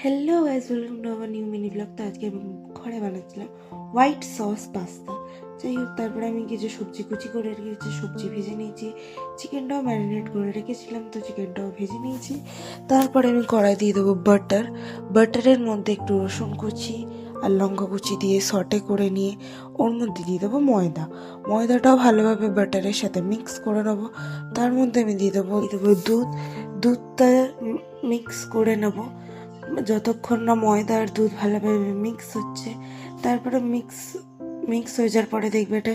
Hello guys, welcome to our new mini blog. তো আজকে আমি ঘরে বানাচ্ছিলাম হোয়াইট সস পাস্তা। যাই হোক, তারপরে আমি কিছু সবজি কুচি করে রেখেছি, সবজি ভেজে নিয়েছি, চিকেনটাও ম্যারিনেট করে রেখেছিলাম, তো চিকেনটাও ভেজে নিয়েছি। তারপরে আমি কড়াই দিয়ে দেবো বাটারের মধ্যে একটু রসুন কুচি আর লঙ্কা কুচি দিয়ে সটে করে নিয়ে ওর মধ্যে দিয়ে দেবো ময়দাটাও ভালোভাবে বাটারের সাথে মিক্স করে নেবো। তার মধ্যে আমি দিয়ে দেবো দুধটা মিক্স করে নেবো যতক্ষণ না ময়দা আর দুধ ভালোভাবে মিক্স হচ্ছে। তারপরে মিক্স হয়ে যাওয়ার পরে দেখবে এটা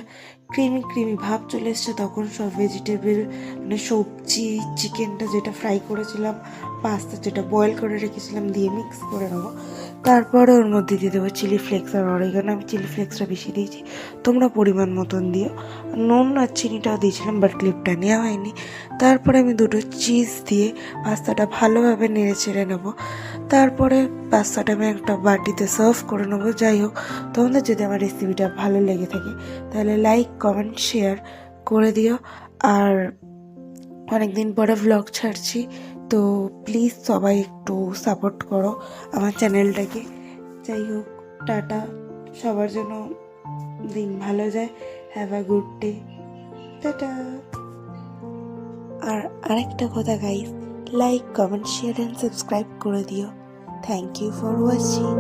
ক্রিমি ভাব চলে এসছে। তখন সব ভেজিটেবল মানে সবজি, চিকেনটা যেটা ফ্রাই করেছিলাম, পাস্তা যেটা বয়েল করে রেখেছিলাম দিয়ে মিক্স করে নেবো। তারপরে ওর মধ্যে দিয়ে দেবো চিলি ফ্লেক্স আর অরিগানো। আমি চিলি ফ্লেক্সটা বেশি দিয়েছি, তোমরা পরিমাণ মতন দিও। নুন আর চিনিটাও দিয়েছিলাম, বাট ক্লিপটা নেওয়া হয়নি। তারপরে আমি দুটো চিজ দিয়ে পাস্তাটা ভালোভাবে নেড়ে চেড়ে নেবো। তারপরে পাস্তাটা আমি একটা বাটিতে সার্ভ করে নেবো। যাই হোক, তোমাদের যদি আমার রেসিপিটা ভালো লেগে থাকে তাহলে লাইক, কমেন্ট, শেয়ার করে দিও। আর অনেকদিন পরে ভ্লগ ছাড়ছি, তো প্লিজ সবাই একটু সাপোর্ট করো আমার চ্যানেলটাকে। যাই হোক, টাটা, সবার জন্য দিন ভালো যায়। Have a good day, tata. আর আরেকটা কথা guys, like, comment, share and subscribe করে দিও। Thank you for watching.